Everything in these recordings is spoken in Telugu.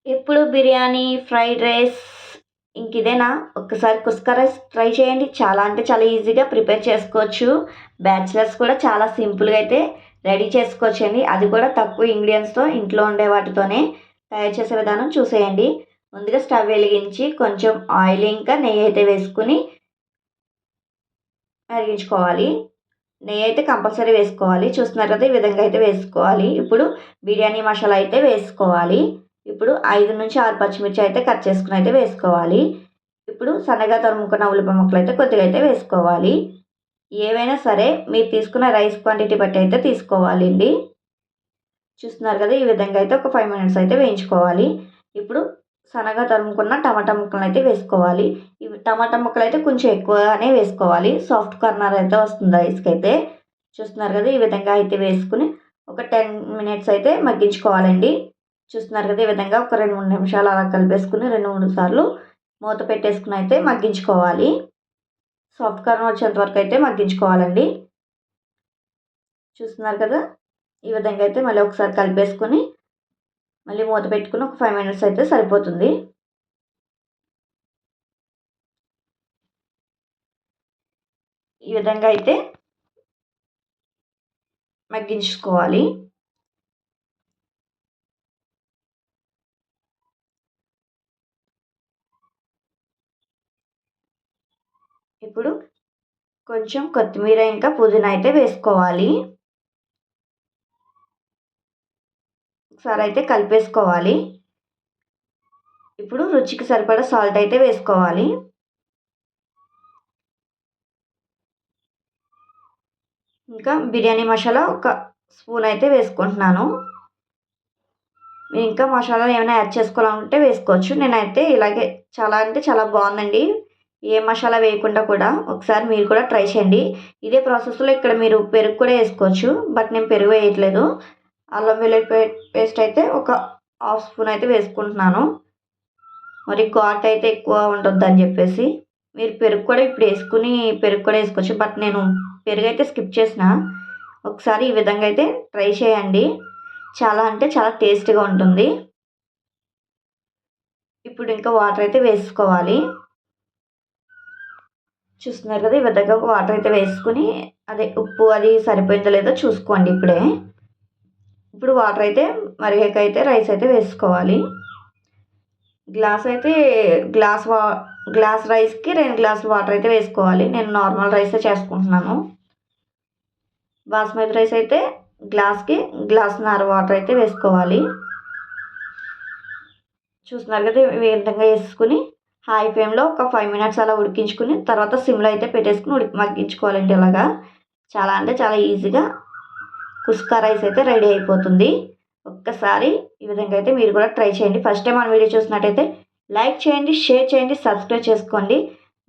ఎప్పుడు బిర్యానీ, ఫ్రైడ్ రైస్ ఇదేనా? ఒక్కసారి కుస్కా రైస్ ట్రై చేయండి. చాలా అంటే చాలా ఈజీగా ప్రిపేర్ చేసుకోవచ్చు. బ్యాచిలర్స్ కూడా చాలా సింపుల్‌గా అయితే రెడీ చేసుకోవచ్చండి. అది కూడా తక్కువ ఇంగ్రీడియెంట్స్‌తో ఇంట్లో ఉండే వాటితోనే తయారు చేసే విధానం చూసేయండి. ముందుగా స్టవ్ వెలిగించి కొంచెం ఆయిల్ ఇంకా నెయ్యి అయితే వేసుకొని మరిగించుకోవాలి. నెయ్యి అయితే కంపల్సరీ వేసుకోవాలి. చూస్తున్నారు కదా! ఈ విధంగా అయితే వేసుకోవాలి. ఇప్పుడు బిర్యానీ మసాలా అయితే వేసుకోవాలి. ఇప్పుడు 5-6 పచ్చిమిర్చి అయితే కట్ చేసుకొని అయితే వేసుకోవాలి. ఇప్పుడు సన్నగా తరుముకున్న ఉల్లిపాయ ముక్కలు అయితే కొద్దిగా అయితే వేసుకోవాలి. ఏవైనా సరే మీరు తీసుకున్న రైస్ క్వాంటిటీ బట్టి అయితే తీసుకోవాలండి. చూస్తున్నారు కదా! ఈ విధంగా అయితే ఒక 5 మినిట్స్ అయితే వేయించుకోవాలి. ఇప్పుడు సన్నగా తరుముకున్న టమాటా ముక్కలను అయితే వేసుకోవాలి. ఇవి టమాటా ముక్కలు అయితే కొంచెం ఎక్కువగానే వేసుకోవాలి. సాఫ్ట్ కార్నర్ అయితే వస్తుంది రైస్కి అయితే. చూస్తున్నారు కదా! ఈ విధంగా అయితే వేసుకుని ఒక 10 మినిట్స్ అయితే మగ్గించుకోవాలండి. చూస్తున్నారు కదా! ఈ విధంగా ఒక 2-3 నిమిషాలు అలా కలిపేసుకుని 2-3 సార్లు మూత పెట్టేసుకుని అయితే మగ్గించుకోవాలి. సాఫ్ట్ కార్నర్ వచ్చేంత వరకు అయితే మగ్గించుకోవాలండి. చూస్తున్నారు కదా! ఈ విధంగా అయితే మళ్ళీ ఒకసారి కలిపేసుకొని మళ్ళీ మూత పెట్టుకుని ఒక 5 మినిట్స్ అయితే సరిపోతుంది. ఈ విధంగా అయితే మగ్గించుకోవాలి. ఇప్పుడు కొంచెం కొత్తిమీర ఇంకా పుదీనా అయితే వేసుకోవాలి. ఒకసారి అయితే కలిపేసుకోవాలి. ఇప్పుడు రుచికి సరిపడా సాల్ట్ అయితే వేసుకోవాలి. ఇంకా బిర్యానీ మసాలా ఒక స్పూన్ అయితే వేసుకుంటున్నాను. మీరు ఇంకా మసాలాలు ఏమైనా యాడ్ చేసుకోవాలనుకుంటే వేసుకోవచ్చు. నేనైతే ఇలాగే చాలా అంటే చాలా బాగుందండి. ఏ మసాలా వేయకుండా కూడా ఒకసారి మీరు కూడా ట్రై చేయండి. ఇదే ప్రాసెస్లో ఇక్కడ మీరు పెరుగు కూడా వేసుకోవచ్చు. బట్ నేను పెరుగు వేయట్లేదు. అల్లం వెల్లుల్లి పేస్ట్ అయితే ఒక హాఫ్ స్పూన్ అయితే వేసుకుంటున్నాను. మరి ఘాటు అయితే ఎక్కువ ఉండొద్దని చెప్పేసి మీరు పెరుగు కూడా ఇప్పుడు వేసుకుని పెరుగు కూడా వేసుకోవచ్చు. బట్ నేను పెరుగు అయితే స్కిప్ చేసిన. ఒకసారి ఈ విధంగా అయితే ట్రై చేయండి. చాలా అంటే చాలా టేస్టీగా ఉంటుంది. ఇప్పుడు ఇంకా వాటర్ అయితే వేసుకోవాలి. చూస్తున్నారు కదా! ఈ విధంగా వాటర్ అయితే వేసుకుని అదే ఉప్పు అది సరిపోయిందో లేదో చూసుకోండి ఇప్పుడే. ఇప్పుడు వాటర్ అయితే మరిగాక అయితే రైస్ అయితే వేసుకోవాలి. గ్లాస్ రైస్కి 2 గ్లాసులు వాటర్ అయితే వేసుకోవాలి. నేను నార్మల్ రైసే చేసుకుంటున్నాను. బాస్మతి రైస్ అయితే గ్లాస్కి గ్లాసున్నర వాటర్ అయితే వేసుకోవాలి. చూస్తున్నారు కదా! ఈ విధంగా వేసుకుని హై ఫ్లేమ్లో ఒక 5 మినిట్స్ అలా ఉడికించుకుని తర్వాత సిమ్లో అయితే పెట్టేసుకుని మగ్గించుకోవాలండి. ఇలాగా చాలా అంటే చాలా ఈజీగా కుస్కా రైస్ అయితే రెడీ అయిపోతుంది. ఒక్కసారి ఈ విధంగా అయితే మీరు కూడా ట్రై చేయండి. ఫస్ట్ టైం మన వీడియో చూసినట్టయితే లైక్ చేయండి, షేర్ చేయండి, సబ్స్క్రైబ్ చేసుకోండి.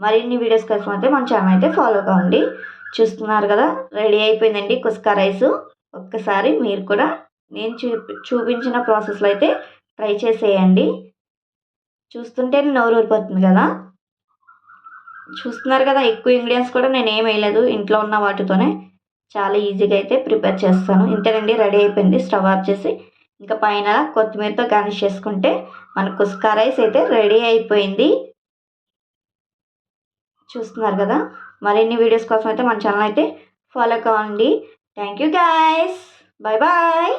మరిన్ని వీడియోస్ కోసం అయితే మన ఛానల్ అయితే ఫాలో కావండి. చూస్తున్నారు కదా! రెడీ అయిపోయిందండి కుస్కా రైసు. ఒక్కసారి మీరు కూడా నేను చూపించిన ప్రాసెస్లో అయితే ట్రై చేసేయండి. చూస్తుంటే నోరు ఊరిపోతుంది కదా! చూస్తున్నారు కదా! ఎక్కువ ఇంగ్రీడియంట్స్ కూడా నేను ఏం వేయలేదు. ఇంట్లో ఉన్న వాటితోనే చాలా ఈజీగా అయితే ప్రిపేర్ చేస్తాను. ఇంతేనండి, రెడీ అయిపోయింది. స్టవ్ ఆఫ్ చేసి ఇంకా పైన కొత్తిమీరతో గార్నిష్ చేసుకుంటే మన కుస్కా రైస్ అయితే రెడీ అయిపోయింది. చూస్తున్నారు కదా! మరిన్ని వీడియోస్ కోసం అయితే మన ఛానల్ అయితే ఫాలో కావండి. Thank you guys. Bye bye.